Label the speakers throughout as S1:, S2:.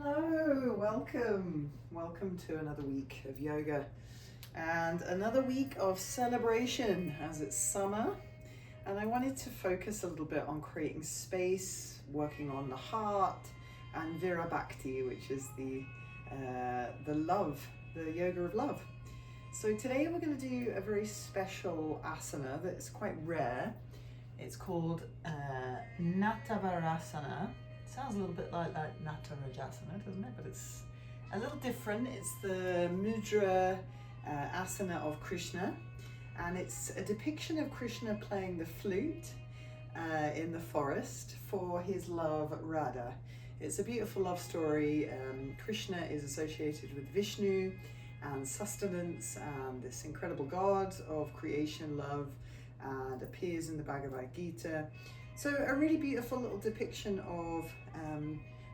S1: Hello, welcome. Welcome to another week of yoga and another week of celebration as it's summer. And I wanted to focus a little bit on creating space, working on the heart, and Vira Bhakti, which is the love, the yoga of love. So today we're going to do a very special asana that's quite rare. It's called Natavarasana. Sounds a little bit like Natarajasana, doesn't it? But it's a little different. It's the mudra asana of Krishna, and it's a depiction of Krishna playing the flute in the forest for his love Radha. It's a beautiful love story. Krishna is associated with Vishnu and sustenance and this incredible god of creation, love, and appears in the Bhagavad Gita. So a really beautiful little depiction of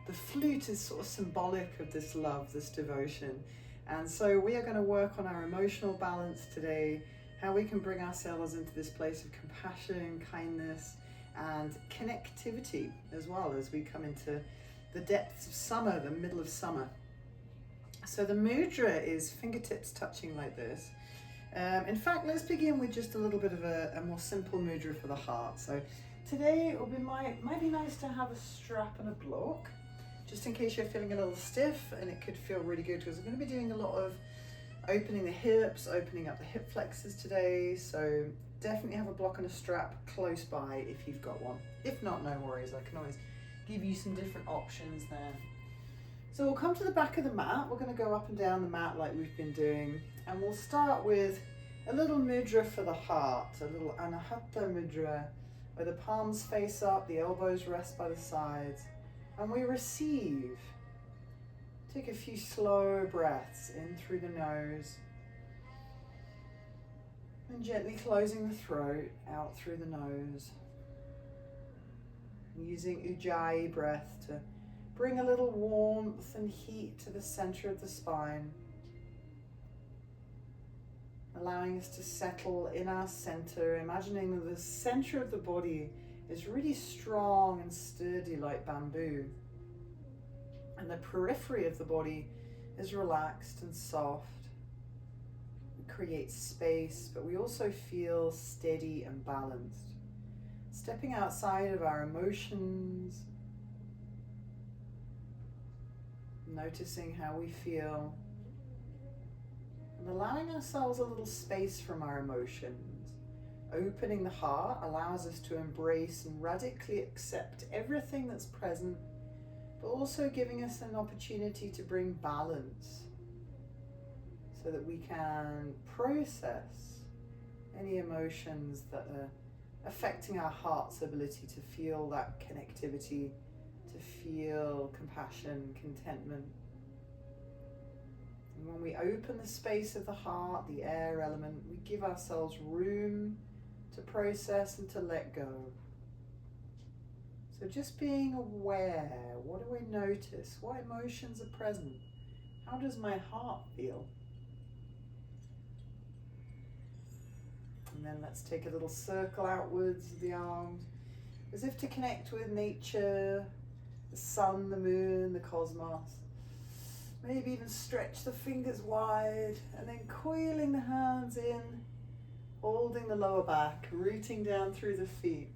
S1: the flute is sort of symbolic of this love, this devotion. And so we are going to work on our emotional balance today, how we can bring ourselves into this place of compassion, kindness, and connectivity as well as we come into the depths of summer, the middle of summer. So the mudra is fingertips touching like this. In fact, let's begin with just a little bit of a more simple mudra for the heart. So today it will be might be nice to have a strap and a block, just in case you're feeling a little stiff, and it could feel really good because I'm going to be doing a lot of opening the hips, opening up the hip flexors today. So definitely have a block and a strap close by if you've got one. If not, no worries. I can always give you some different options there. So we'll come to the back of the mat. We're going to go up and down the mat like we've been doing. And we'll start with a little mudra for the heart, a little anahata mudra, where the palms face up, the elbows rest by the sides, and we receive. Take a few slow breaths in through the nose, and gently closing the throat, out through the nose. Using Ujjayi breath to bring a little warmth and heat to the center of the spine, allowing us to settle in our center, imagining that the center of the body is really strong and sturdy like bamboo, and the periphery of the body is relaxed and soft. It creates space, but we also feel steady and balanced. Stepping outside of our emotions, noticing how we feel, and allowing ourselves a little space from our emotions. Opening the heart allows us to embrace and radically accept everything that's present, but also giving us an opportunity to bring balance so that we can process any emotions that are affecting our heart's ability to feel that connectivity, to feel compassion, contentment. And when we open the space of the heart, the air element, we give ourselves room to process and to let go. So just being aware, what do I notice? What emotions are present? How does my heart feel? And then let's take a little circle outwards of the arms, as if to connect with nature, the sun, the moon, the cosmos. Maybe even stretch the fingers wide, and then coiling the hands in, holding the lower back, rooting down through the feet,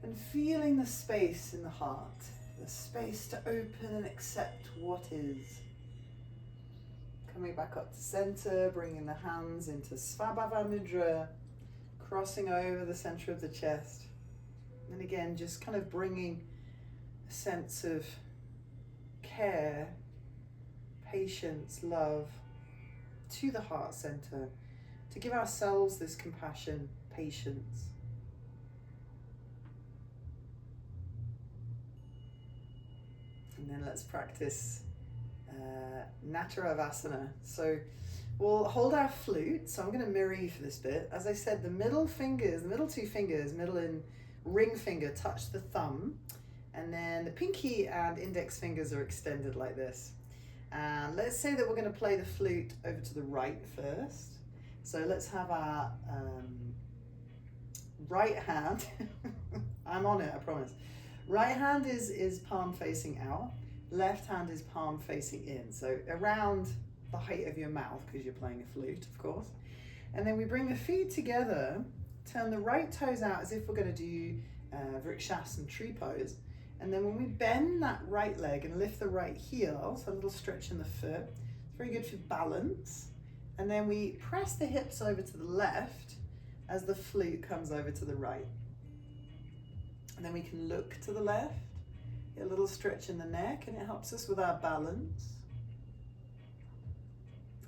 S1: and feeling the space in the heart, the space to open and accept what is. Coming back up to center, bringing the hands into Svabhava Mudra, crossing over the center of the chest. And again, just kind of bringing a sense of care, patience, love to the heart center, to give ourselves this compassion, patience. And then let's practice Nataravasana. So we'll hold our flute. So I'm going to mirror you for this bit. As I said, the middle fingers, the middle two fingers, middle and ring finger touch the thumb, and then the pinky and index fingers are extended like this. And let's say that we're going to play the flute over to the right first. So let's have our right hand. I'm on it, I promise. Right hand is palm facing out. left hand is palm facing in, so around the height of your mouth, because you're playing a flute, of course. And then we bring the feet together, turn the right toes out as if we're going to do Vrikshasana tree pose. And then when we bend that right leg and lift the right heel, so a little stretch in the foot, it's very good for balance. And then we press the hips over to the left as the flute comes over to the right. And then we can look to the left, get a little stretch in the neck, and it helps us with our balance.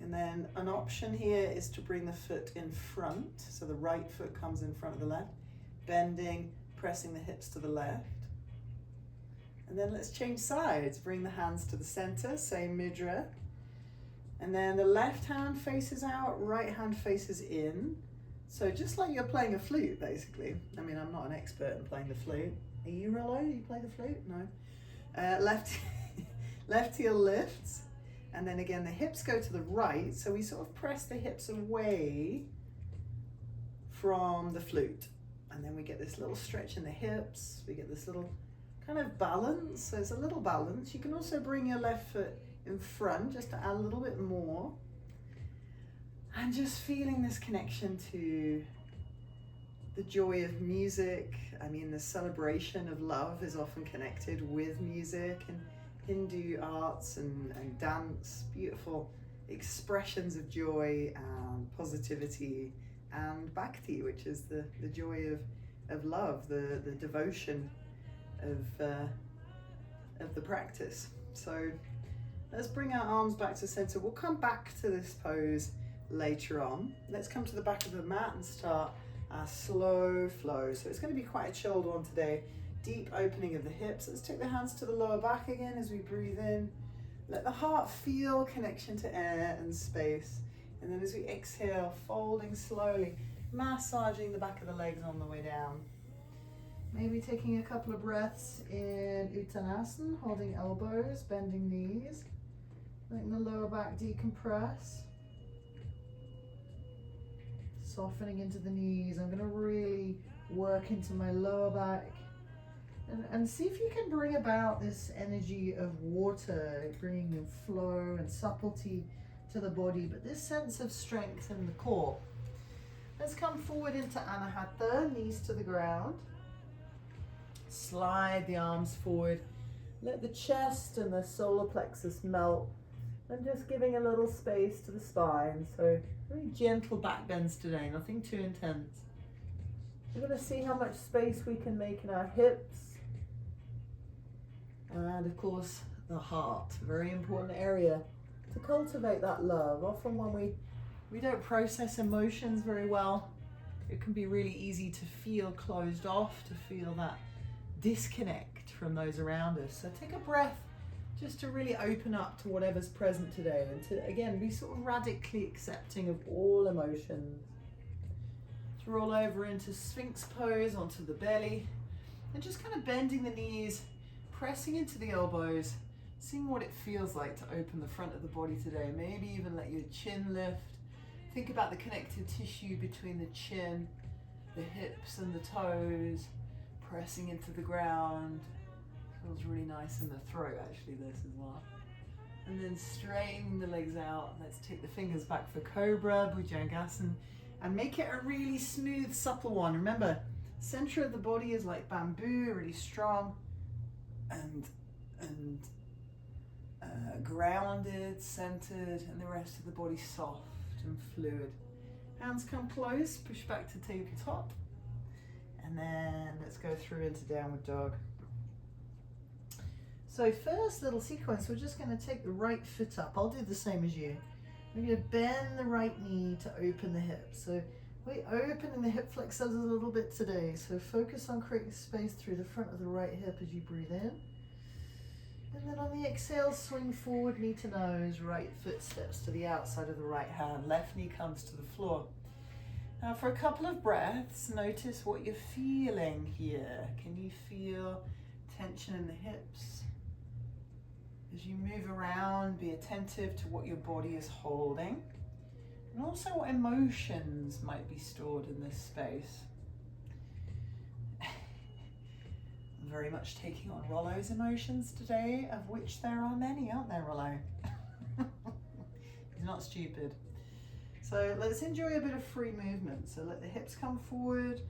S1: And then an option here is to bring the foot in front, so the right foot comes in front of the left, bending, pressing the hips to the left. And then let's change sides, bring the hands to the center, same mudra. And then the left hand faces out, right hand faces in. So just like you're playing a flute, basically. I mean, I'm not an expert in playing the flute. Are you, Rollo? Do you play the flute? No. Left heel lifts. And then again, the hips go to the right. So we sort of press the hips away from the flute. And then we get this little stretch in the hips. We get this little kind of balance. So it's a little balance. You can also bring your left foot in front just to add a little bit more. And just feeling this connection to the joy of music. I mean, the celebration of love is often connected with music and Hindu arts and dance, beautiful expressions of joy and positivity, and bhakti, which is the joy of love, the devotion of the practice. So let's bring our arms back to center. We'll come back to this pose later on. Let's come to the back of the mat and start our slow flow. So it's going to be quite a chilled one today. Deep opening of the hips. Let's take the hands to the lower back again as we breathe in. Let the heart feel connection to air and space. And then as we exhale, folding slowly, massaging the back of the legs on the way down. Maybe taking a couple of breaths in Uttanasana, holding elbows, bending knees. Letting the lower back decompress. Softening into the knees. I'm going to really work into my lower back. And see if you can bring about this energy of water, bringing flow and subtlety to the body, but this sense of strength in the core. Let's come forward into Anahata, knees to the ground. Slide the arms forward. Let the chest and the solar plexus melt. And just giving a little space to the spine. So very gentle back bends today, nothing too intense. We're going to see how much space we can make in our hips. And of course, the heart, a very important area to cultivate that love. Often when we don't process emotions very well, it can be really easy to feel closed off, to feel that disconnect from those around us. So take a breath just to really open up to whatever's present today and to, again, be sort of radically accepting of all emotions. To roll over into Sphinx pose, onto the belly, and just kind of bending the knees, pressing into the elbows, seeing what it feels like to open the front of the body today. Maybe even let your chin lift. Think about the connective tissue between the chin, the hips and the toes, pressing into the ground. Feels really nice in the throat, actually, this as well. And then straightening the legs out. Let's take the fingers back for Cobra, Bhujangasana, and make it a really smooth, supple one. Remember, center of the body is like bamboo, really strong and grounded, centered, and the rest of the body soft and fluid. Hands come close, push back to tabletop, and then let's go through into downward dog. So first little sequence, we're just going to take the right foot up. I'll do the same as you. We're going to bend the right knee to open the hips. So we're opening the hip flexors a little bit today. So focus on creating space through the front of the right hip as you breathe in. And then on the exhale, swing forward, knee to nose, right foot steps to the outside of the right hand, left knee comes to the floor. Now for a couple of breaths, notice what you're feeling here. Can you feel tension in the hips? As you move around, be attentive to what your body is holding, and also what emotions might be stored in this space. very much taking on Rollo's emotions today, of which there are many, aren't there, Rollo? He's not stupid. So let's enjoy a bit of free movement. So let the hips come forward.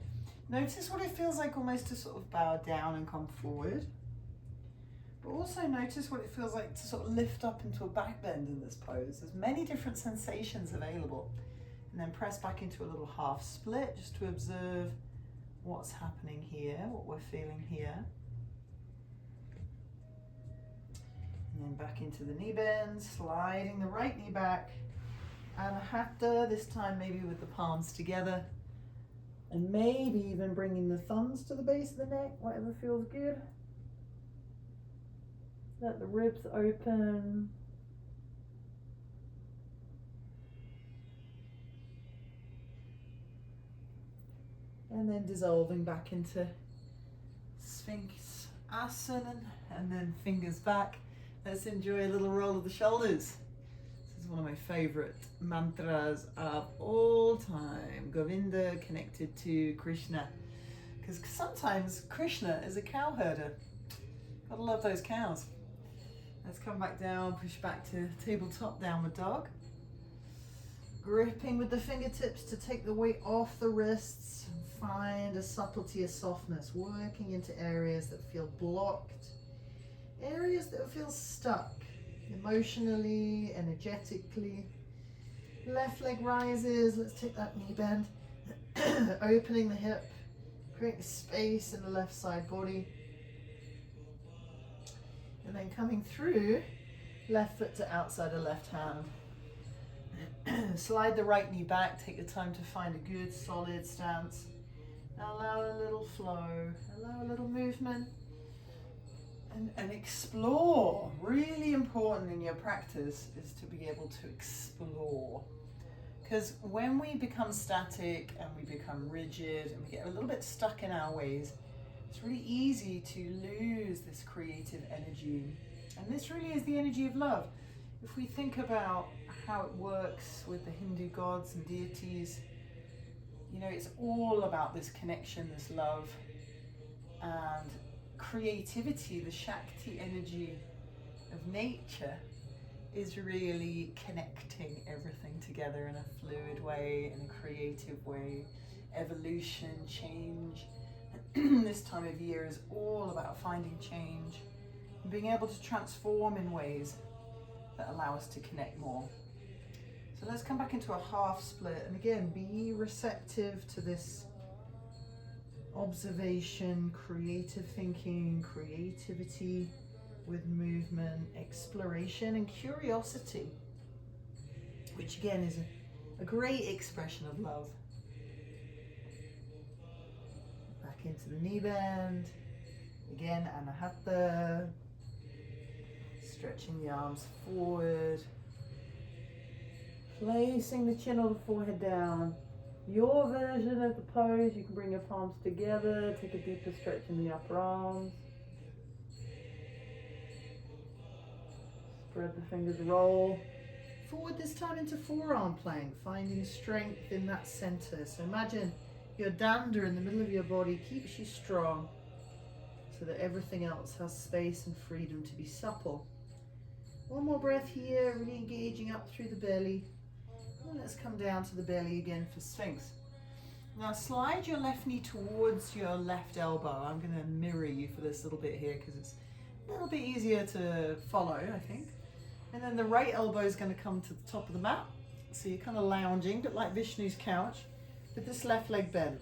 S1: Notice what it feels like almost to sort of bow down and come forward. But also notice what it feels like to sort of lift up into a back bend in this pose. There's many different sensations available. And then press back into a little half split just to observe what's happening here, what we're feeling here. And then back into the knee bend, sliding the right knee back. Anahata, this time maybe with the palms together. And maybe even bringing the thumbs to the base of the neck, whatever feels good. Let the ribs open. And then dissolving back into Sphinx Asana, and then fingers back. Let's enjoy a little roll of the shoulders. This is one of my favorite mantras of all time. Govinda connected to Krishna. Because sometimes Krishna is a cow herder. Gotta love those cows. Let's come back down, push back to tabletop downward dog. Gripping with the fingertips to take the weight off the wrists. Find a subtlety, a softness, working into areas that feel blocked, areas that feel stuck, emotionally, energetically. Left leg rises, let's take that knee bend, opening the hip, creating space in the left side body. And then coming through, left foot to outside of left hand. Slide the right knee back, take your time to find a good solid stance. Allow a little flow, allow a little movement, and explore. Really important in your practice is to be able to explore. Because when we become static and we become rigid and we get a little bit stuck in our ways, it's really easy to lose this creative energy. And this really is the energy of love. If we think about how it works with the Hindu gods and deities, you know, it's all about this connection, this love, and creativity. The Shakti energy of nature is really connecting everything together in a fluid way, in a creative way. Evolution, change. This time of year is all about finding change and being able to transform in ways that allow us to connect more. So let's come back into a half split, and again, be receptive to this observation, creative thinking, creativity with movement, exploration and curiosity, which again is a great expression of love. Back into the knee bend, again, Anahata, stretching the arms forward. Placing the chin or the forehead down. Your version of the pose, you can bring your palms together, take a deeper stretch in the upper arms. Spread the fingers, roll. Forward this time into forearm plank, finding strength in that center. So imagine your danda in the middle of your body keeps you strong so that everything else has space and freedom to be supple. One more breath here, really engaging up through the belly. And let's come down to the belly again for Sphinx. Now slide your left knee towards your left elbow. I'm going to mirror you for this little bit here because it's a little bit easier to follow, I think. And then the right elbow is going to come to the top of the mat. So you're kind of lounging, but like Vishnu's couch, with this left leg bent.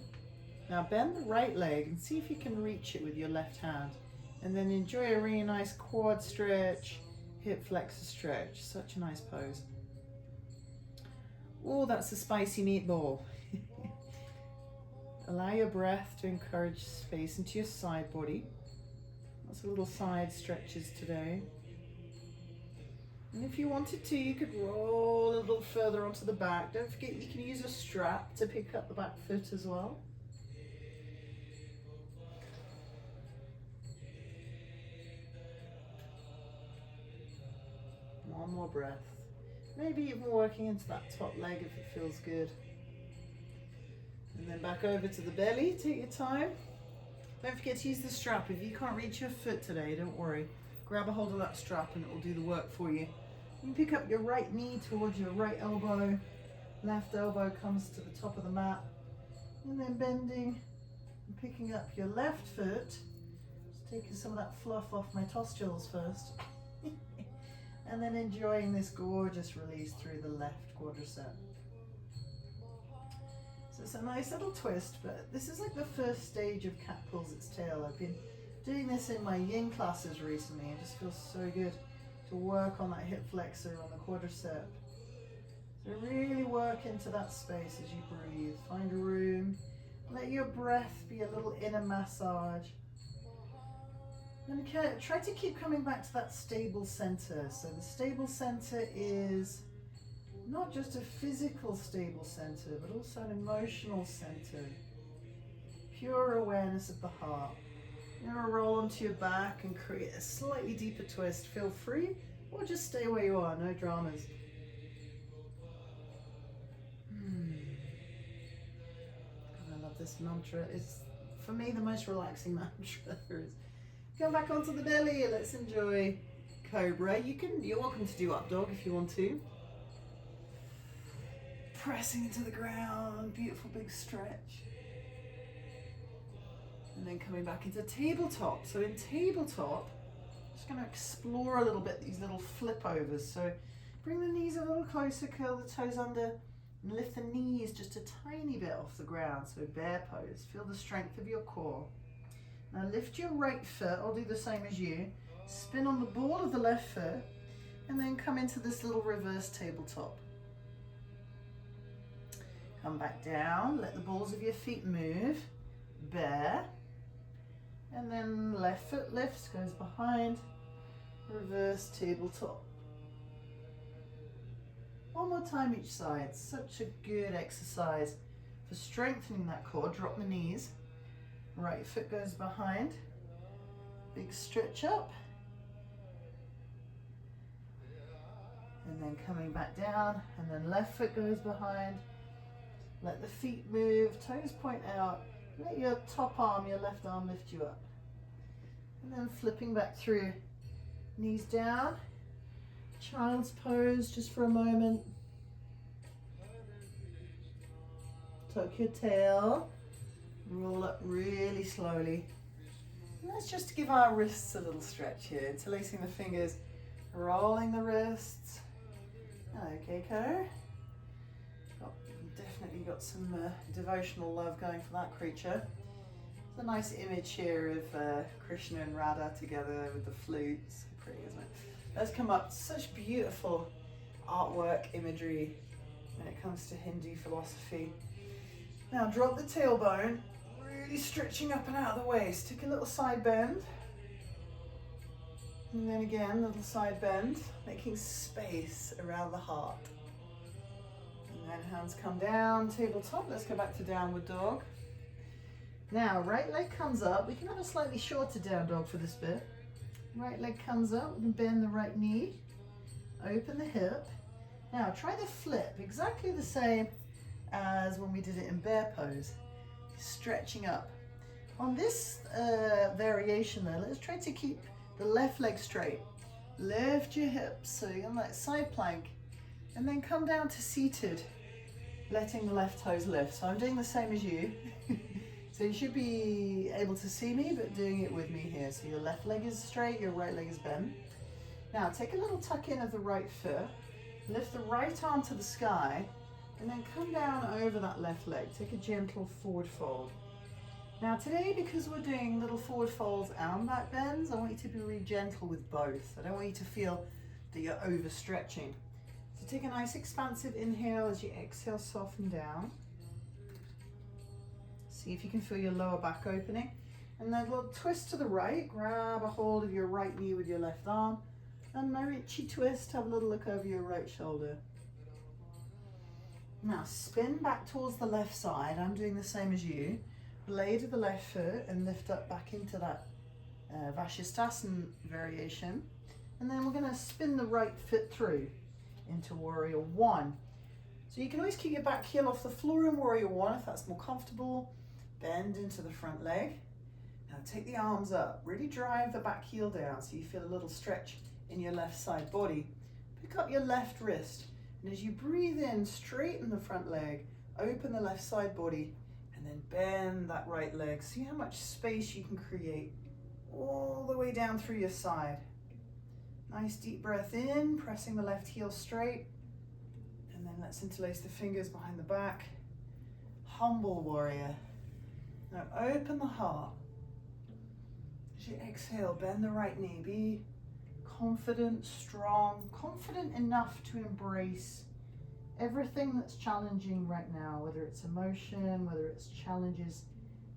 S1: Now bend the right leg and see if you can reach it with your left hand. And then enjoy a really nice quad stretch, hip flexor stretch. Such a nice pose. Oh, that's a spicy meatball. Allow your breath to encourage space into your side body. Lots of little side stretches today. And if you wanted to, you could roll a little further onto the back. Don't forget you can use a strap to pick up the back foot as well. One more breath. Maybe even working into that top leg if it feels good. And then back over to the belly, take your time. Don't forget to use the strap. If you can't reach your foot today, don't worry. Grab a hold of that strap and it will do the work for you. You can pick up your right knee towards your right elbow. Left elbow comes to the top of the mat. And then bending and picking up your left foot. Just taking some of that fluff off my tostules first. And then enjoying this gorgeous release through the left quadricep. So it's a nice little twist, but this is like the first stage of cat pulls its tail. I've been doing this in my yin classes recently. It just feels so good to work on that hip flexor, on the quadricep. So really work into that space as you breathe. Find a room. Let your breath be a little inner massage. And try to keep coming back to that stable center. So the stable center is not just a physical stable center, but also an emotional center. Pure awareness of the heart. You're going to roll onto your back and create a slightly deeper twist. Feel free, or just stay where you are, no dramas. I love this mantra. It's, for me, the most relaxing mantra there is. Come back onto the belly. Let's enjoy Cobra. You're welcome to do up dog if you want to. Pressing into the ground, beautiful big stretch. And then coming back into tabletop. So in tabletop, just going to explore a little bit these little flip overs. So bring the knees a little closer, curl the toes under, and lift the knees just a tiny bit off the ground. So bear pose. Feel the strength of your core. Now lift your right foot. I'll do the same as you. Spin on the ball of the left foot, and then come into this little reverse tabletop. Come back down, let the balls of your feet move, bear, and then left foot lifts, goes behind, reverse tabletop. One more time each side. Such a good exercise for strengthening that core. Drop the knees, right foot goes behind, big stretch up, and then coming back down, and then left foot goes behind. Let the feet move, toes point out. Let your top arm, your left arm lift you up. And then flipping back through. Knees down. Child's pose just for a moment. Tuck your tail. Roll up really slowly. And let's just give our wrists a little stretch here. Interlacing the fingers, rolling the wrists. Okay, Co. Definitely got some devotional love going for that creature. It's a nice image here of Krishna and Radha together with the flutes. Pretty, isn't it? That's come up such beautiful artwork imagery when it comes to Hindu philosophy. Now drop the tailbone, really stretching up and out of the waist. Take a little side bend. And then again, little side bend, making space around the heart. And then hands come down, tabletop. Let's go back to downward dog. Now, right leg comes up. We can have a slightly shorter down dog for this bit. Right leg comes up. We can bend the right knee. Open the hip. Now, try the flip. Exactly the same as when we did it in bear pose. Stretching up. On this variation though, let's try to keep the left leg straight. Lift your hips, so you're on that side plank. And then come down to seated, letting the left toes lift. So I'm doing the same as you. So you should be able to see me, but doing it with me here. So your left leg is straight, your right leg is bent. Now take a little tuck in of the right foot, lift the right arm to the sky, and then come down over that left leg. Take a gentle forward fold. Now today, because we're doing little forward folds and back bends, I want you to be really gentle with both. I don't want you to feel that you're overstretching. So take a nice expansive inhale as you exhale, soften down. See if you can feel your lower back opening. And then a little twist to the right, grab a hold of your right knee with your left arm. And Marichi twist, have a little look over your right shoulder. Now spin back towards the left side. I'm doing the same as you. Blade of the left foot and lift up back into that Vashisthasana variation. And then we're going to spin the right foot through into Warrior One. So you can always keep your back heel off the floor in Warrior One if that's more comfortable. Bend into the front leg. Now take the arms up, really drive the back heel down so you feel a little stretch in your left side body. Pick up your left wrist, and as you breathe in, straighten the front leg, open the left side body, and then bend that right leg. See how much space you can create all the way down through your side. Nice deep breath in, pressing the left heel straight, and then let's interlace the fingers behind the back. Humble warrior. Now open the heart. As you exhale, bend the right knee. Be confident, strong, confident enough to embrace everything that's challenging right now, whether it's emotion, whether it's challenges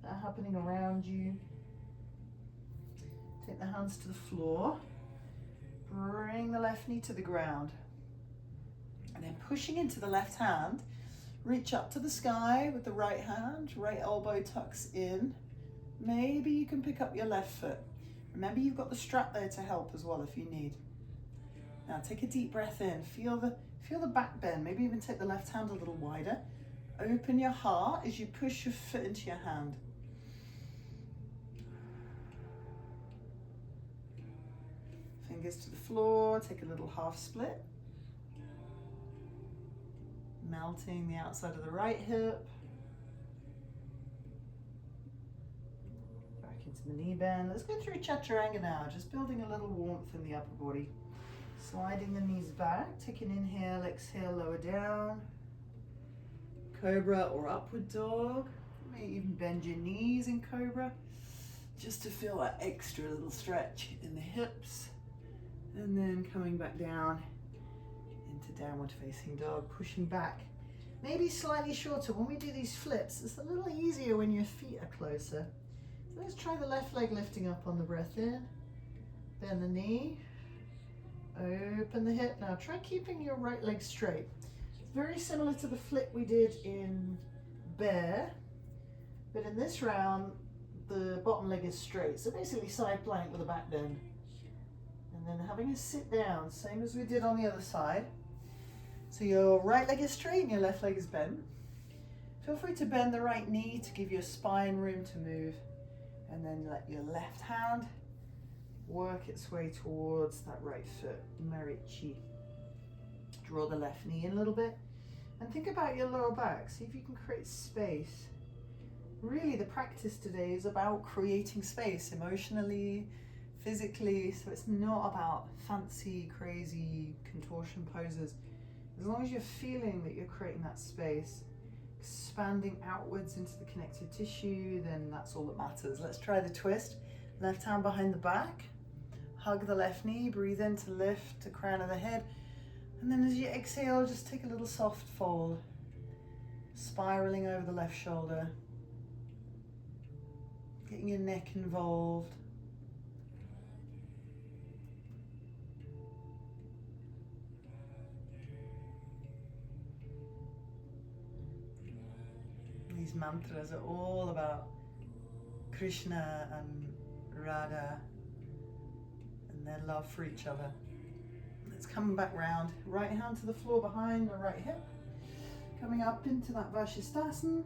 S1: that are happening around you. Take the hands to the floor. Bring the left knee to the ground. And then pushing into the left hand, reach up to the sky with the right hand, right elbow tucks in. Maybe you can pick up your left foot. Remember, you've got the strap there to help as well if you need. Now take a deep breath in. Feel the back bend. Maybe even take the left hand a little wider. Open your heart as you push your foot into your hand. Fingers to the floor. Take a little half split. Melting the outside of the right hip. Back into the knee bend. Let's go through chaturanga now, just building a little warmth in the upper body. Sliding the knees back, take an inhale, exhale, lower down. Cobra or upward dog. You may even bend your knees in cobra, just to feel that extra little stretch in the hips. And then coming back down into downward facing dog, pushing back. Maybe slightly shorter. When we do these flips, it's a little easier when your feet are closer. So let's try the left leg lifting up on the breath in. Bend the knee. Open the hip. Now try keeping your right leg straight. It's very similar to the flip we did in bear, but in this round, the bottom leg is straight. So basically side plank with a back bend. And then having a sit down, same as we did on the other side. So your right leg is straight and your left leg is bent. Feel free to bend the right knee to give your spine room to move. And then let your left hand work its way towards that right foot, Marichi. Draw the left knee in a little bit. And think about your lower back. See if you can create space. Really, the practice today is about creating space emotionally, physically. So it's not about fancy, crazy contortion poses. As long as you're feeling that you're creating that space, expanding outwards into the connective tissue, then that's all that matters. Let's try the twist. Left hand behind the back. Hug the left knee, breathe in to lift the crown of the head. And then as you exhale, just take a little soft fold. Spiraling over the left shoulder. Getting your neck involved. These mantras are all about Krishna and Radha and their love for each other. Let's come back round. Right hand to the floor behind the right hip. Coming up into that Vashisthasana.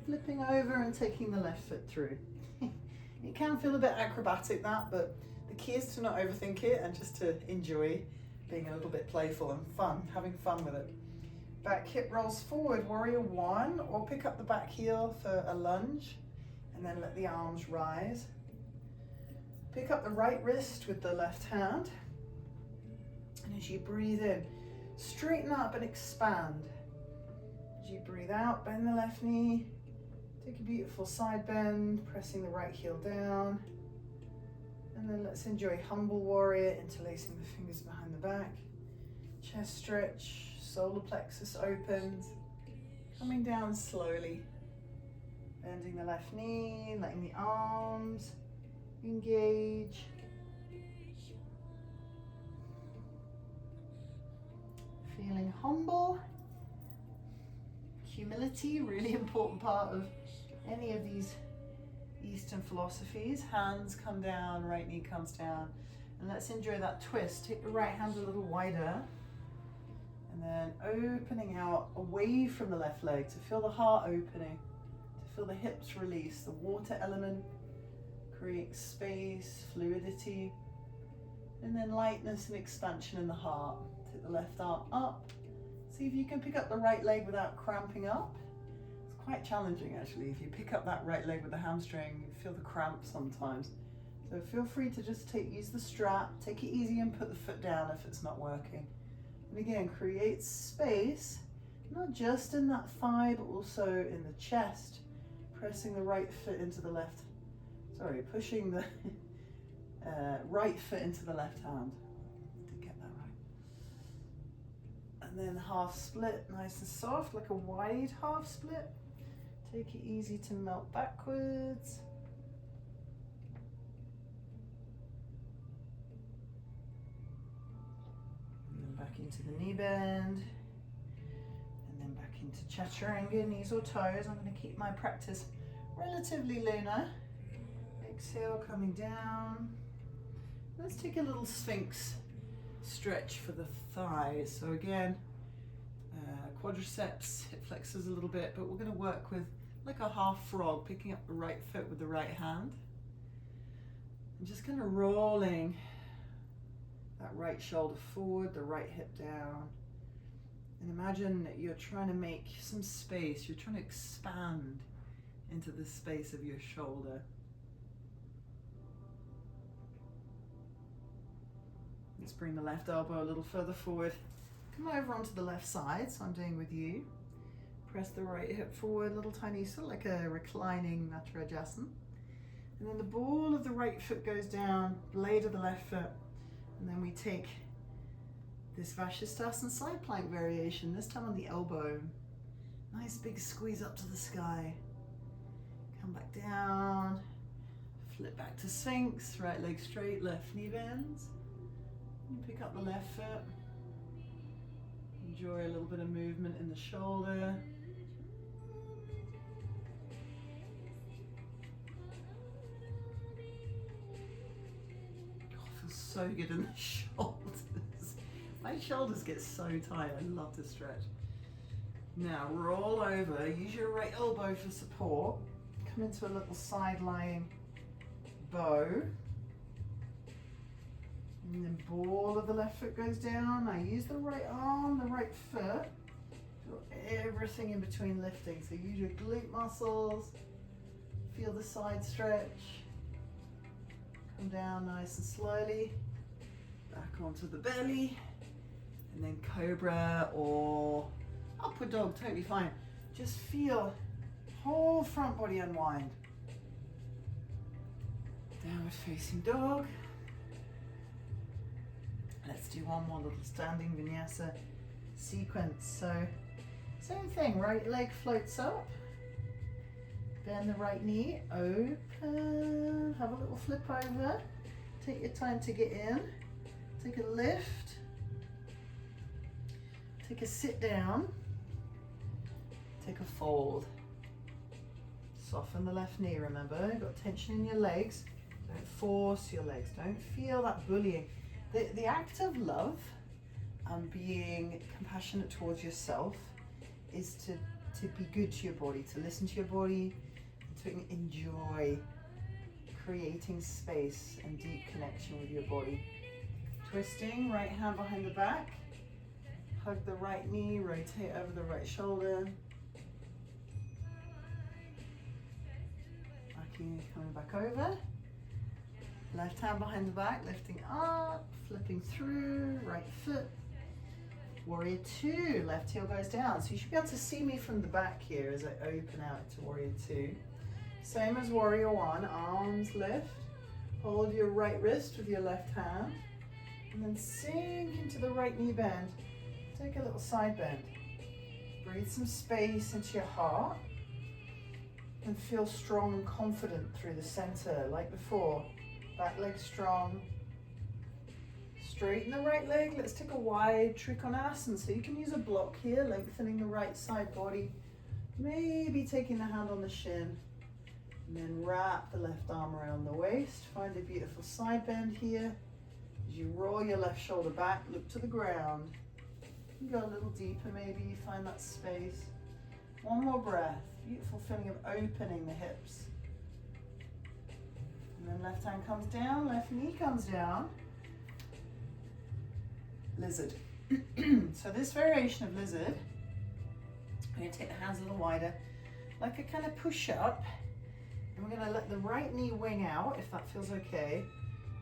S1: Flipping over and taking the left foot through. It can feel a bit acrobatic that, but the key is to not overthink it and just to enjoy being a little bit playful and fun, having fun with it. Back hip rolls forward, warrior one, or pick up the back heel for a lunge and then let the arms rise. Pick up the right wrist with the left hand. And as you breathe in, straighten up and expand. As you breathe out, bend the left knee. Take a beautiful side bend, pressing the right heel down. And then let's enjoy humble warrior, interlacing the fingers behind the back. Chest stretch. Solar plexus opens, coming down slowly, bending the left knee, letting the arms engage. Feeling humble. Humility, really important part of any of these Eastern philosophies. Hands come down, right knee comes down. And let's enjoy that twist. Take the right hand a little wider. And then opening out away from the left leg to feel the heart opening, to feel the hips release, the water element Create space, fluidity, and then lightness and expansion in the heart. Take the left arm up. See if you can pick up the right leg without cramping up. It's quite challenging actually. If you pick up that right leg with the hamstring, you feel the cramp sometimes. So feel free to just use the strap, take it easy and put the foot down if it's not working. And again, create space, not just in that thigh, but also in the chest. Pressing the right foot into the left, pushing the right foot into the left hand. To get that right. And then half split, nice and soft, like a wide half split. Take it easy to melt backwards. And then back into the knee bend. And then back into chaturanga, knees or toes. I'm going to keep my practice relatively lunar. Exhale, coming down. Let's take a little sphinx stretch for the thighs. So again, quadriceps, hip flexors a little bit, but we're going to work with like a half frog, picking up the right foot with the right hand. And just kind of rolling that right shoulder forward, the right hip down. And imagine that you're trying to make some space, you're trying to expand into the space of your shoulder. Let's bring the left elbow a little further forward. Come over onto the left side, so I'm doing with you. Press the right hip forward, little tiny, sort of like a reclining Natarajasana. And then the ball of the right foot goes down, blade of the left foot. And then we take this Vashisthasana side plank variation, this time on the elbow. Nice big squeeze up to the sky. Come back down, flip back to Sphinx, right leg straight, left knee bends. And pick up the left foot. Enjoy a little bit of movement in the shoulder. Oh, it feels so good in the shoulders. My shoulders get so tight, I love to stretch. Now roll over, use your right elbow for support. Come into a little side lying bow. And then ball of the left foot goes down. Now use the right arm, the right foot. Feel everything in between lifting. So use your glute muscles. Feel the side stretch. Come down nice and slowly. Back onto the belly. And then cobra or upward dog, totally fine. Just feel whole front body unwind. Downward facing dog. Let's do one more little standing vinyasa sequence. So same thing, right leg floats up. Bend the right knee, open, have a little flip over. Take your time to get in. Take a lift. Take a sit down. Take a fold. Soften the left knee, remember. You've got tension in your legs. Don't force your legs. Don't feel that bullying. The act of love and being compassionate towards yourself is to be good to your body, to listen to your body, to enjoy creating space and deep connection with your body. Twisting, right hand behind the back. Hug the right knee, rotate over the right shoulder. Coming back over. Left hand behind the back, lifting up, flipping through, right foot. Warrior two, left heel goes down. So you should be able to see me from the back here as I open out to warrior two. Same as warrior one, arms lift. Hold your right wrist with your left hand. And then sink into the right knee bend. Take a little side bend. Breathe some space into your heart. And feel strong and confident through the center, like before. Back leg strong. Straighten the right leg. Let's take a wide trikonasana. So you can use a block here, lengthening the right side body. Maybe taking the hand on the shin. And then wrap the left arm around the waist. Find a beautiful side bend here. As you roll your left shoulder back, look to the ground. You go a little deeper maybe, find that space. One more breath. Beautiful feeling of opening the hips. And then left hand comes down, left knee comes down. Lizard. So this variation of lizard, I'm going to take the hands a little wider, like a kind of push up, and we're going to let the right knee wing out, if that feels okay,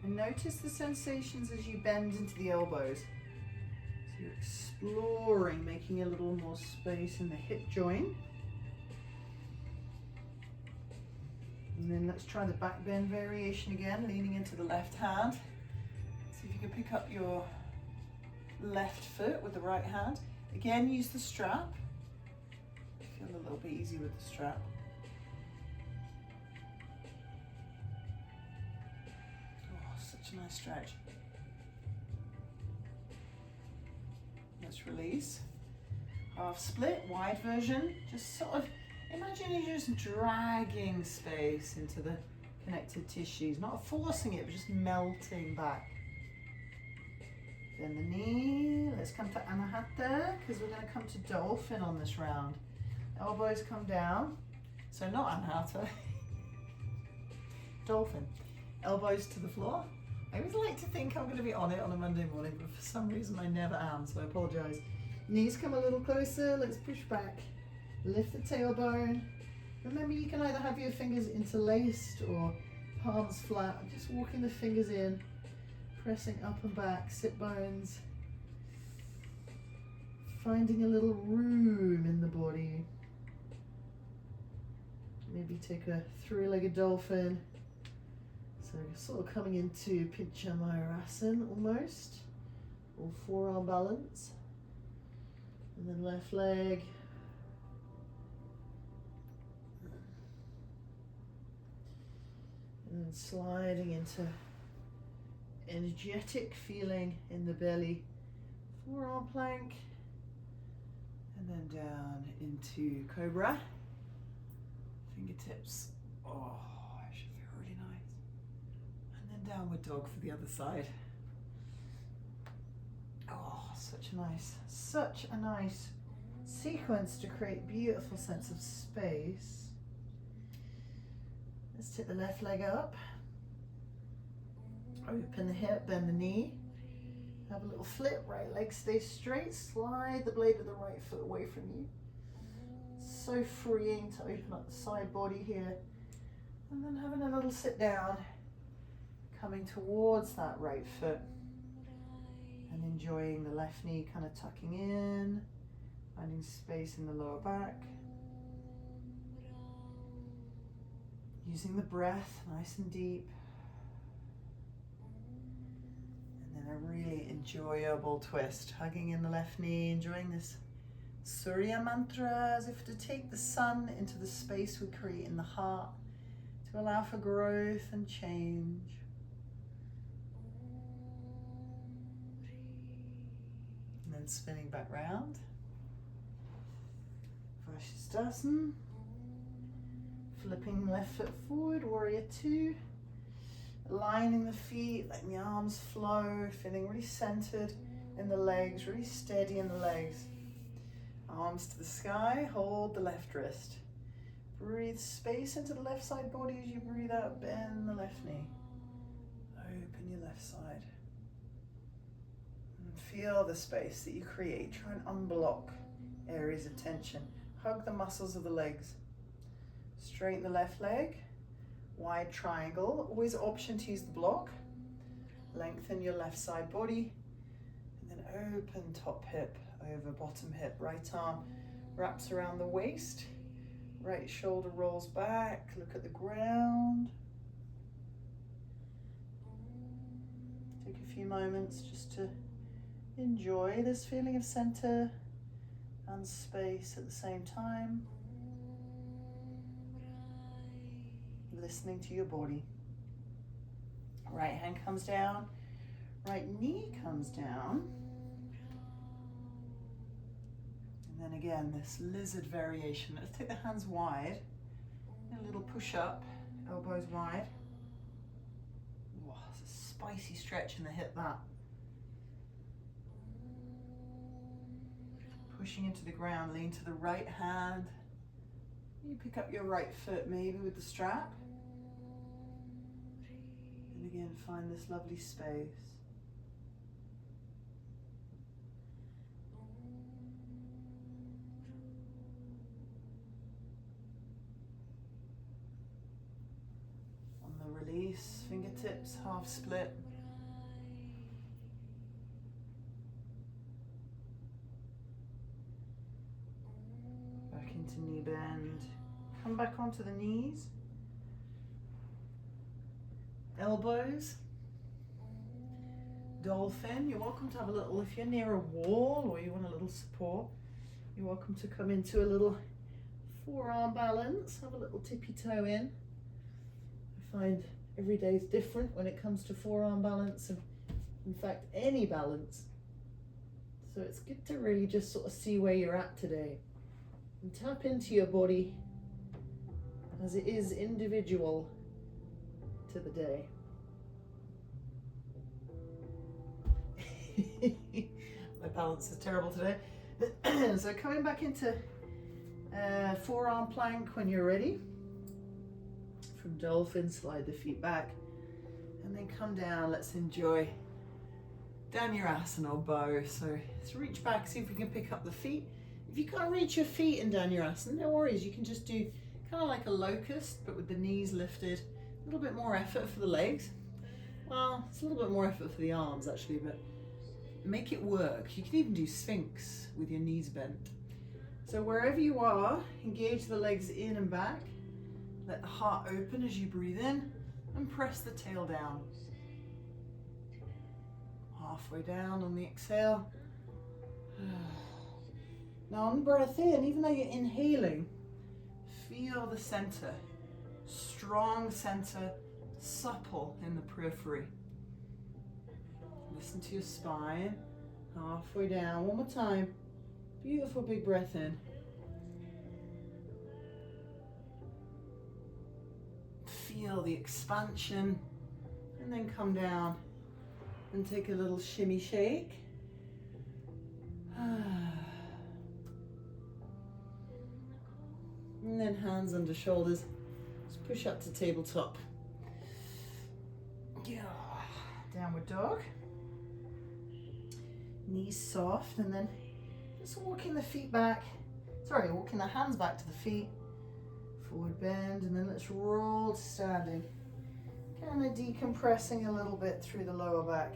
S1: and notice the sensations as you bend into the elbows. So you're exploring, making a little more space in the hip joint. And then let's try the back bend variation again, leaning into the left hand. See if you can pick up your left foot with the right hand. Again, use the strap. Feel a little bit easy with the strap. Oh, such a nice stretch. Let's release. Half split, wide version. Just sort of imagine you're just dragging space into the connected tissues, not forcing it, but just melting back. Then the knee, let's come to Anahata, because we're going to come to dolphin on this round. Elbows come down, so not Anahata, dolphin. Elbows to the floor. I always like to think I'm going to be on it on a Monday morning, but for some reason I never am, so I apologise. Knees come a little closer, let's push back. Lift the tailbone. Remember, you can either have your fingers interlaced or palms flat. I'm just walking the fingers in, pressing up and back, sit bones. Finding a little room in the body. Maybe take a three-legged dolphin. So sort of coming into Pincha Mayurasana almost, or forearm balance. And then left leg. And then sliding into energetic feeling in the belly, forearm plank, and then down into cobra, fingertips. Oh, it should feel really nice. And then downward dog for the other side. Oh, such a nice sequence to create beautiful sense of space. Let's take the left leg up. Open the hip, bend the knee. Have a little flip, right leg stays straight. Slide the blade of the right foot away from you. So freeing to open up the side body here. And then having a little sit down, coming towards that right foot. And enjoying the left knee kind of tucking in, finding space in the lower back. Using the breath nice and deep. And a really enjoyable twist, hugging in the left knee, enjoying this Surya mantra as if to take the sun into the space we create in the heart to allow for growth and change. And then spinning back round. Vashisthasana. Flipping left foot forward, warrior two. Aligning the feet, letting the arms flow, feeling really centered in the legs, really steady in the legs. Arms to the sky, hold the left wrist. Breathe space into the left side body as you breathe out, bend the left knee. Open your left side. And feel the space that you create. Try and unblock areas of tension. Hug the muscles of the legs. Straighten the left leg. Wide triangle, always option to use the block. Lengthen your left side body, and then open top hip over bottom hip. Right arm wraps around the waist, right shoulder rolls back, look at the ground. Take a few moments just to enjoy this feeling of center and space at the same time. Listening to your body. Right hand comes down, right knee comes down. And then again, this lizard variation. Let's take the hands wide. A little push up, elbows wide. Wow, it's a spicy stretch in the hip, that. Pushing into the ground, lean to the right hand. You pick up your right foot maybe with the strap. Again, find this lovely space. On the release, fingertips half split. Back into knee bend. Come back onto the knees. Elbows. Dolphin. You're welcome to have a little, if you're near a wall or you want a little support, you're welcome to come into a little forearm balance. Have a little tippy toe in. I find every day is different when it comes to forearm balance, and in fact any balance. So it's good to really just sort of see where you're at today and tap into your body as it is individual to the day. My balance is terrible today. So coming back into forearm plank when you're ready. From dolphin, slide the feet back and then come down. Let's enjoy Dhanurasana or bow. So let's reach back, see if we can pick up the feet. If you can't reach your feet in Dhanurasana, no worries. You can just do kind of like a locust, but with the knees lifted. A little bit more effort for the legs. Well, it's a little bit more effort for the arms actually, but make it work. You can even do Sphinx with your knees bent. So wherever you are, engage the legs in and back. Let the heart open as you breathe in and press the tail down. Halfway down on the exhale. Now on the breath in, even though you're inhaling, feel the center. Strong center, supple in the periphery. Listen to your spine. Halfway down. One more time. Beautiful big breath in. Feel the expansion. And then come down and take a little shimmy shake. And then hands under shoulders. Just push up to tabletop. Downward dog. Knees soft, and then just walking the feet back. Sorry, walking the hands back to the feet. Forward bend, and then let's roll to standing. Kind of decompressing a little bit through the lower back.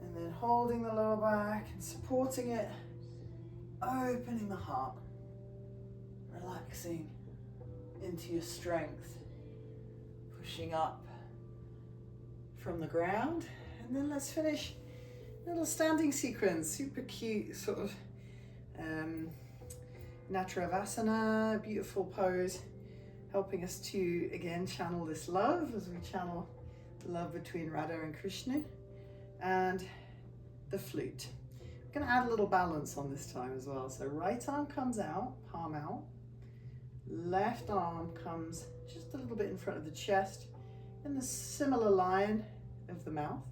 S1: And then holding the lower back and supporting it. Opening the heart. Relaxing into your strength. Pushing up from the ground. And then let's finish little standing sequence, super cute sort of Natravasana, beautiful pose, helping us to again channel this love as we channel the love between Radha and Krishna, and the flute. We're going to add a little balance on this time as well. So right arm comes out, palm out, left arm comes just a little bit in front of the chest in the similar line of the mouth,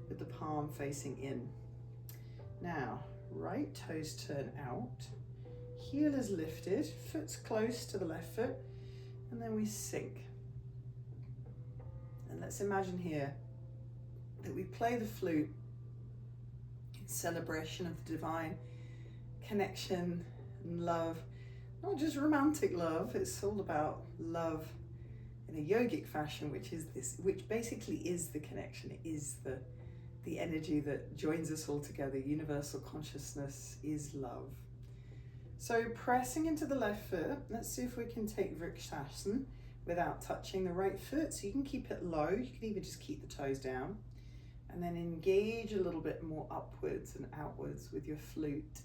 S1: with the palm facing in. Now, right toes turn out, heel is lifted, foot's close to the left foot, and then we sink. And let's imagine here that we play the flute in celebration of the divine connection and love, not just romantic love, it's all about love in a yogic fashion, which basically is the connection, it is the energy that joins us all together. Universal consciousness is love. So pressing into the left foot, let's see if we can take Vrikshasana without touching the right foot. So you can keep it low, you can even just keep the toes down, and then engage a little bit more upwards and outwards with your flute.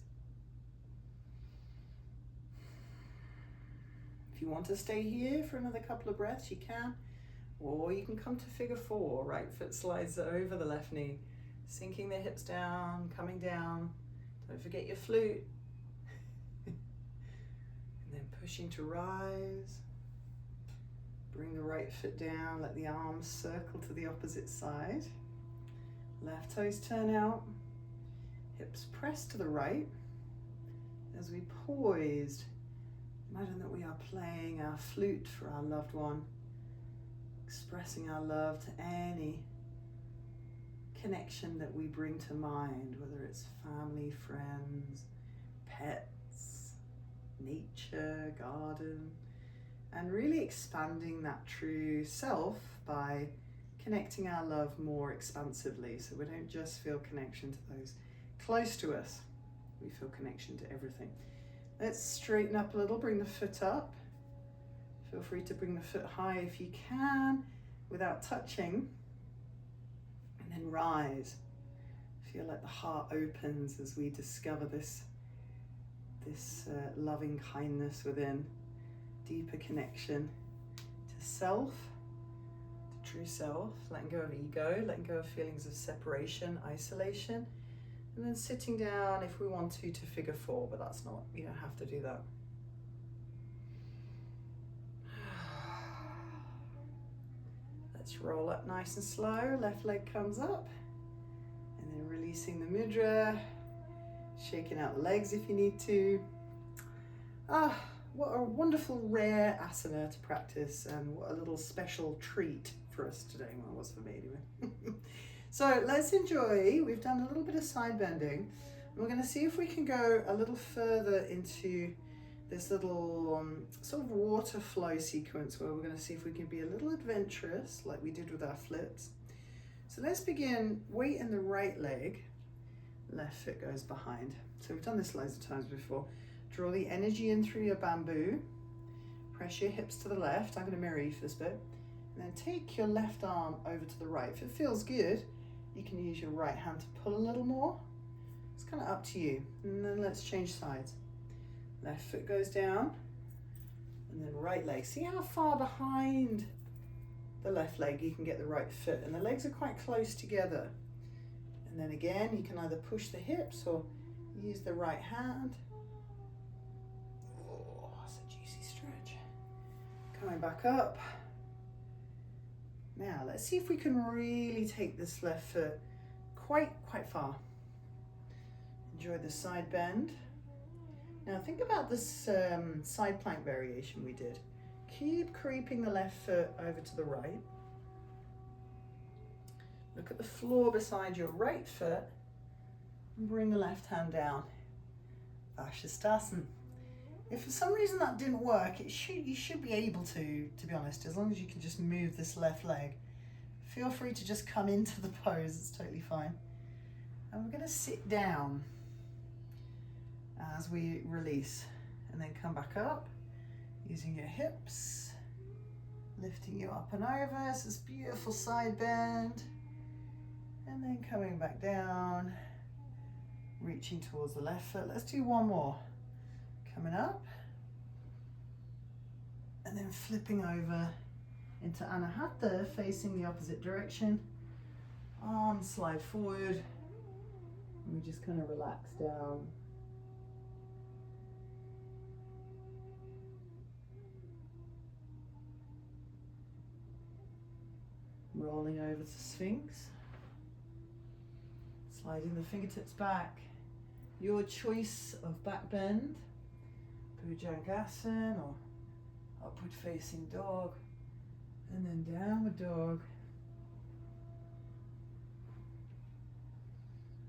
S1: If you want to stay here for another couple of breaths, you can, or you can come to figure four. Right foot slides over the left knee, sinking the hips down, coming down. Don't forget your flute. And then pushing to rise. Bring the right foot down, let the arms circle to the opposite side. Left toes turn out, hips press to the right. As we poised, imagine that we are playing our flute for our loved one. expressing our love to any connection that we bring to mind, whether it's family, friends, pets, nature, garden, and really expanding that true self by connecting our love more expansively, so we don't just feel connection to those close to us, we feel connection to everything. Let's straighten up a little, bring the foot up. Feel free to bring the foot high if you can without touching, and then rise. Feel like the heart opens as we discover this loving kindness within, deeper connection to self, to true self, letting go of ego, letting go of feelings of separation, isolation, and then sitting down if we want to figure four, but that's not, you don't have to do that. Let's roll up nice and slow, left leg comes up, and then releasing the mudra, shaking out the legs if you need to. What a wonderful rare asana to practice, and what a little special treat for us today. Well, it was for me anyway. So let's enjoy. We've done a little bit of side bending. We're going to see if we can go a little further into this little sort of water flow sequence, where we're going to see if we can be a little adventurous like we did with our flips. So let's begin. Weight in the right leg, left foot goes behind. So we've done this loads of times before. Draw the energy in through your bamboo. Press your hips to the left. I'm going to mirror you for this bit. And then take your left arm over to the right. If it feels good, you can use your right hand to pull a little more. It's kind of up to you. And then let's change sides. Left foot goes down, and then right leg. See how far behind the left leg you can get the right foot, and the legs are quite close together. And then again, you can either push the hips or use the right hand. Oh, that's a juicy stretch. Coming back up. Now let's see if we can really take this left foot quite far. Enjoy the side bend. Now think about this side plank variation we did. Keep creeping the left foot over to the right. Look at the floor beside your right foot and bring the left hand down. Vashisthasana. If for some reason that didn't work, you should be able to be honest, as long as you can just move this left leg. Feel free to just come into the pose, it's totally fine. And we're going to sit down as we release, and then come back up using your hips, lifting you up and over. It's this beautiful side bend, and then coming back down, reaching towards the left foot. Let's do one more. Coming up, and then flipping over into Anahata, facing the opposite direction. Arms slide forward, and we just kind of relax down. Rolling over to Sphinx, sliding the fingertips back. Your choice of back bend, Bhujangasana or upward facing dog, and then downward dog.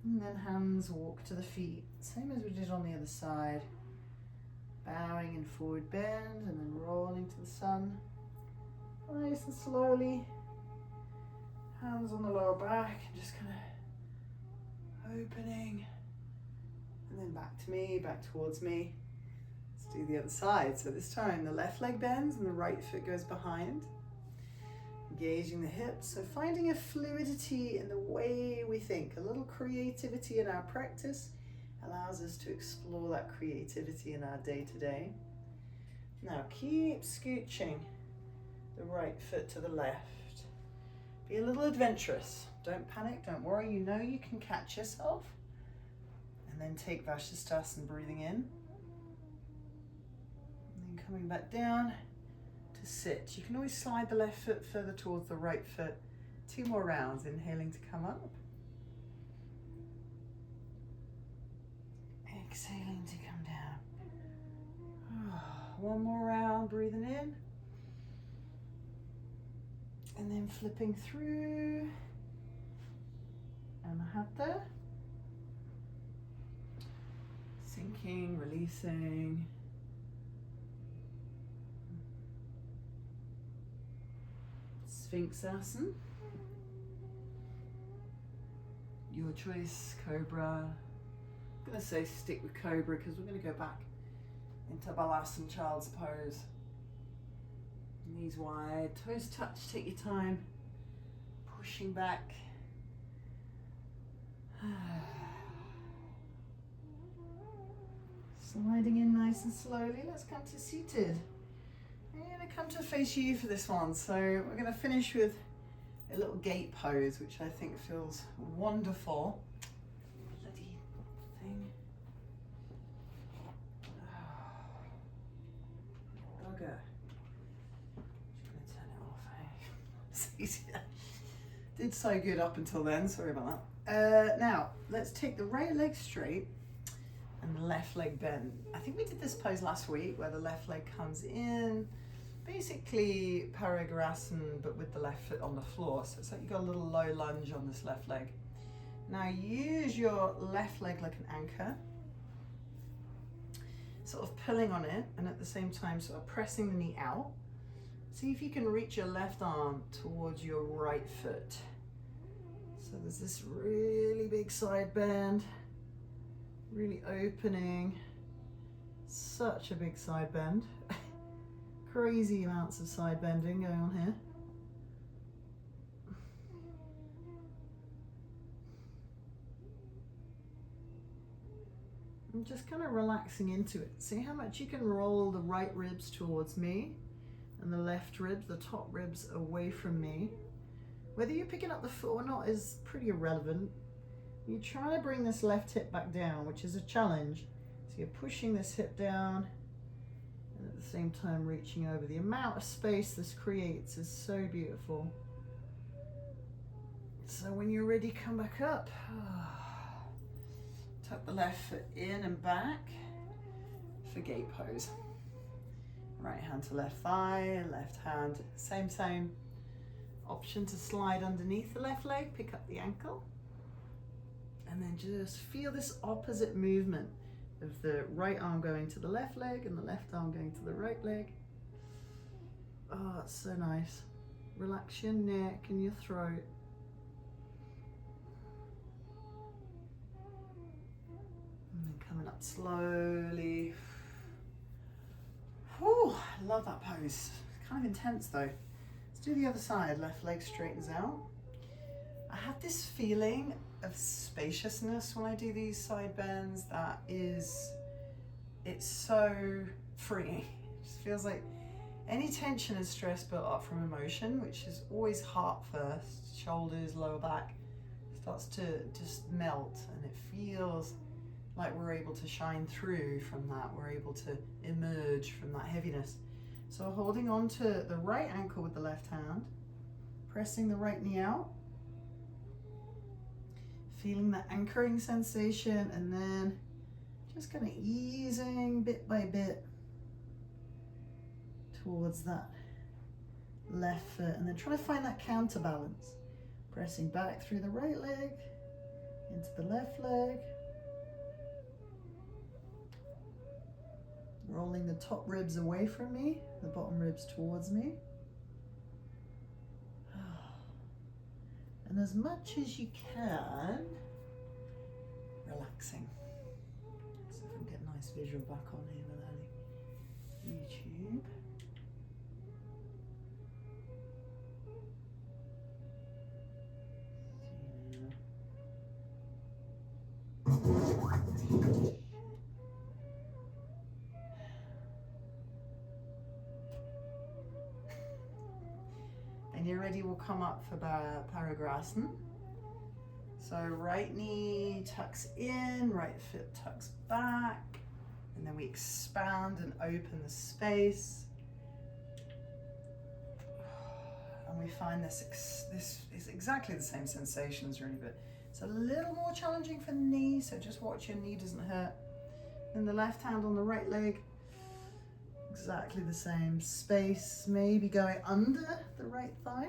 S1: And then hands walk to the feet, same as we did on the other side. Bowing in forward bend and then rolling to the sun. Nice and slowly. Hands on the lower back and just kind of opening. And then back to me, back towards me. Let's do the other side. So this time the left leg bends and the right foot goes behind. Engaging the hips. So finding a fluidity in the way we think. A little creativity in our practice allows us to explore that creativity in our day-to-day. Now keep scooching the right foot to the left. Be a little adventurous. Don't panic, don't worry. You know you can catch yourself. And then take Vashisthasana, breathing in. And then coming back down to sit. You can always slide the left foot further towards the right foot. 2 more rounds, inhaling to come up. Exhaling to come down. 1 more round, breathing in. And then flipping through. Anahata. Sinking, releasing. Sphinxasana. Your choice, Cobra. I'm going to say stick with Cobra because we're going to go back into Balasana, Child's Pose. Knees wide, toes touch, take your time. Pushing back. Sliding in nice and slowly. Let's come to seated. I'm going to come to face you for this one. So we're going to finish with a little gate pose, which I think feels wonderful. Bloody thing. Bugger. Just going to turn it off, eh? It's easier. Did so good up until then, sorry about that. Now, let's take the right leg straight and the left leg bend. I think we did this pose last week where the left leg comes in. Basically Parigrasana, but with the left foot on the floor. So it's like you've got a little low lunge on this left leg. Now use your left leg like an anchor, sort of pulling on it, and at the same time sort of pressing the knee out. See if you can reach your left arm towards your right foot. So there's this really big side bend, really opening, such a big side bend. Crazy amounts of side bending going on here. I'm just kind of relaxing into it. See how much you can roll the right ribs towards me and the left ribs, the top ribs away from me. Whether you're picking up the foot or not is pretty irrelevant. You're trying to bring this left hip back down, which is a challenge. So you're pushing this hip down, and at the same time reaching over. The amount of space this creates is so beautiful. So when you're ready, come back up. Tuck the left foot in and back for gate pose. Right hand to left thigh, left hand, same. Option to slide underneath the left leg, pick up the ankle. And then just feel this opposite movement of the right arm going to the left leg and the left arm going to the right leg. Oh, it's so nice. Relax your neck and your throat. And then coming up slowly. Whew, I love that pose. It's kind of intense though. Let's do the other side. Left leg straightens out. I have this feeling of spaciousness when I do these side bends that it's so freeing. It just feels like any tension and stress built up from emotion, which is always heart first, shoulders, lower back, starts to just melt, and it feels like we're able to shine through from that. We're able to emerge from that heaviness. So holding on to the right ankle with the left hand, pressing the right knee out, feeling that anchoring sensation, and then just kind of easing bit by bit towards that left foot, and then try to find that counterbalance, pressing back through the right leg into the left leg, rolling the top ribs away from me, the bottom ribs towards me. And as much as you can, relaxing. So if we can get a nice visual back on here with YouTube. And you're ready, we'll come up for Parigrasana. So right knee tucks in, right foot tucks back, and then we expand and open the space. And we find this is exactly the same sensations really, but it's a little more challenging for the knee, so just watch your knee doesn't hurt. Then the left hand on the right leg, exactly the same space, maybe going under the right thigh.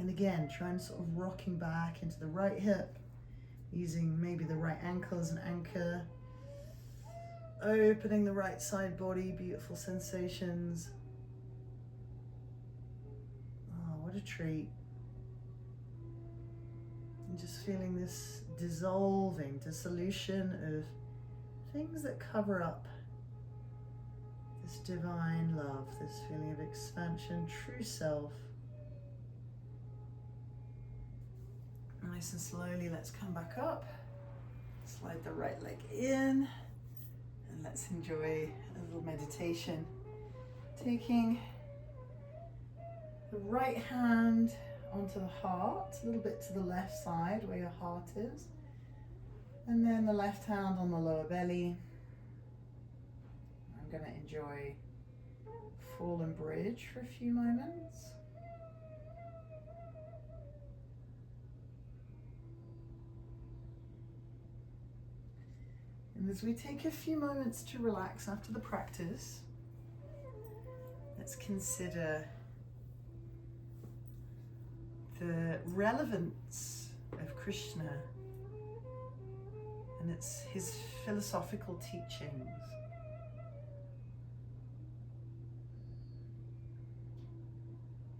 S1: And again, try and sort of rocking back into the right hip, using maybe the right ankle as an anchor. Opening the right side body, beautiful sensations. Oh, what a treat. And just feeling this dissolving, dissolution of things that cover up this divine love, this feeling of expansion, true self. Nice and slowly, let's come back up. Slide the right leg in, and let's enjoy a little meditation. Taking the right hand onto the heart, a little bit to the left side where your heart is, and then the left hand on the lower belly. I'm going to enjoy Fallen Bridge for a few moments. And as we take a few moments to relax after the practice, let's consider the relevance of Krishna and his philosophical teachings.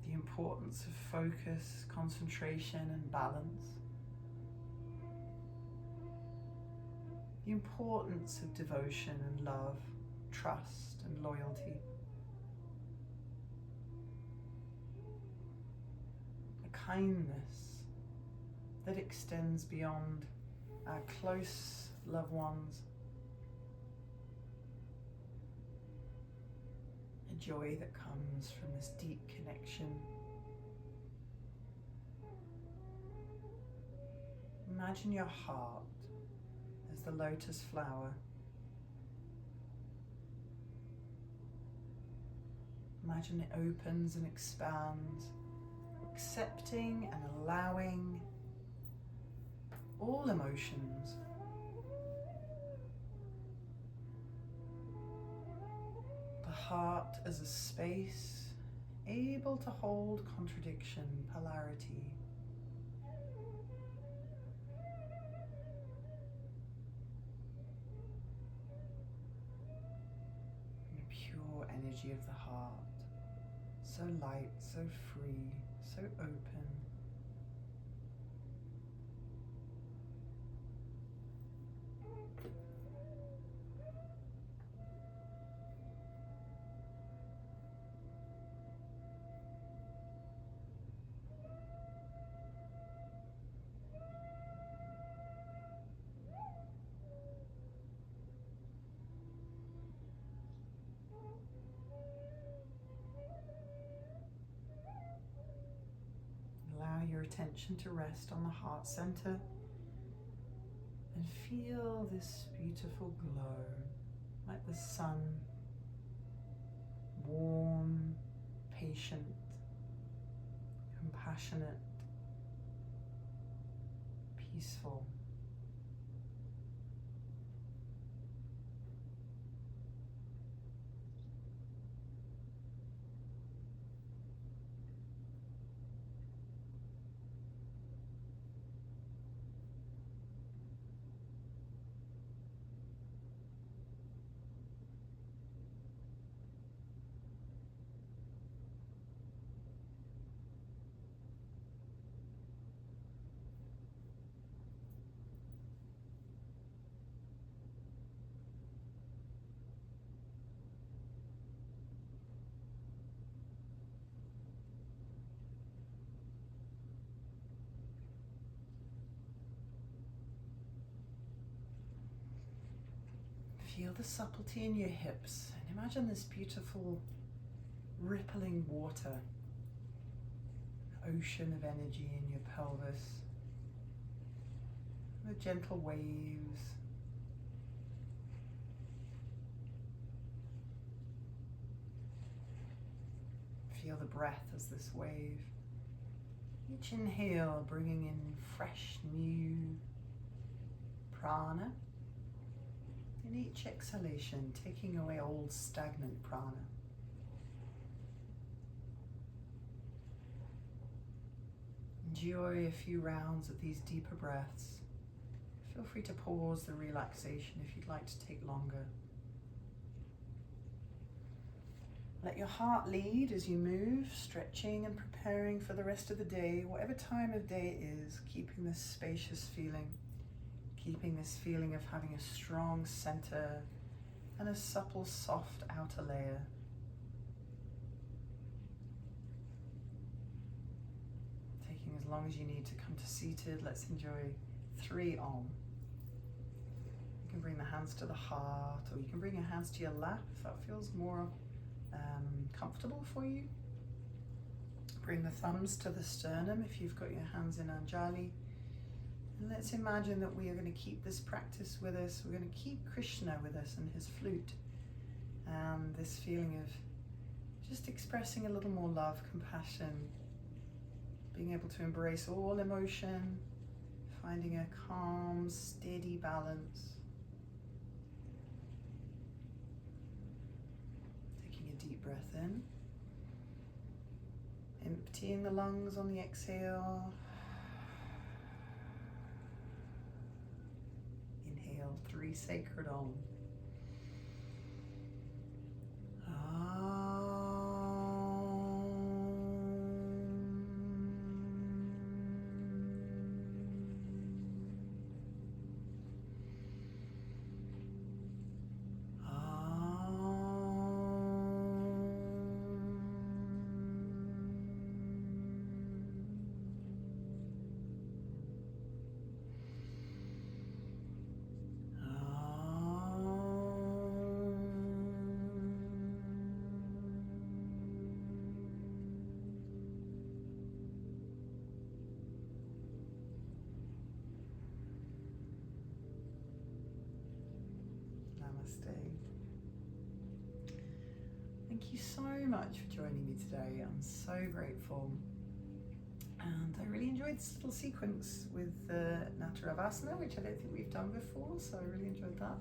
S1: The importance of focus, concentration, and balance. The importance of devotion and love, trust and loyalty. A kindness that extends beyond our close loved ones. A joy that comes from this deep connection. Imagine your heart as the lotus flower. Imagine it opens and expands, accepting and allowing all emotions. The heart as a space able to hold contradiction, polarity. The pure energy of the heart, so light, so free, so open. Allow your attention to rest on the heart center and feel this beautiful glow, like the sun, warm, patient, compassionate, peaceful. Feel the subtlety in your hips and imagine this beautiful rippling water, ocean of energy in your pelvis, the gentle waves. Feel the breath as this wave. Each inhale bringing in fresh, new prana. In each exhalation, taking away old stagnant prana. Enjoy a few rounds of these deeper breaths. Feel free to pause the relaxation if you'd like to take longer. Let your heart lead as you move, stretching and preparing for the rest of the day, whatever time of day it is, keeping this spacious feeling, keeping this feeling of having a strong center and a supple, soft outer layer. Taking as long as you need to come to seated, let's enjoy 3 Om. You can bring the hands to the heart, or you can bring your hands to your lap if that feels more comfortable for you. Bring the thumbs to the sternum if you've got your hands in Anjali. And let's imagine that we are going to keep this practice with us. We're going to keep Krishna with us and his flute. And this feeling of just expressing a little more love, compassion, being able to embrace all emotion, finding a calm, steady balance. Deep breath in, emptying the lungs on the exhale. Inhale 3 sacred Om. Thank you so much for joining me today. I'm so grateful. And I really enjoyed this little sequence with Natarabhasana, which I don't think we've done before, so I really enjoyed that.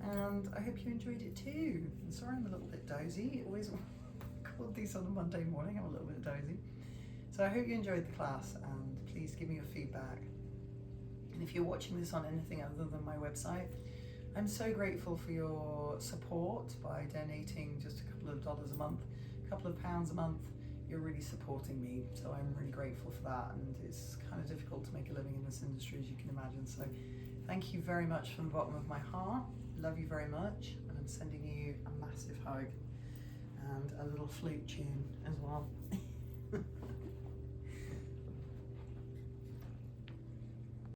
S1: And I hope you enjoyed it too. I'm sorry I'm a little bit dozy. Always record these on a Monday morning, I'm a little bit dozy. So I hope you enjoyed the class, and please give me your feedback. And if you're watching this on anything other than my website, I'm so grateful for your support by donating just a couple of dollars a month, a couple of pounds a month. You're really supporting me, so I'm really grateful for that. And it's kind of difficult to make a living in this industry, as you can imagine. So thank you very much from the bottom of my heart. Love you very much, and I'm sending you a massive hug and a little flute tune as well.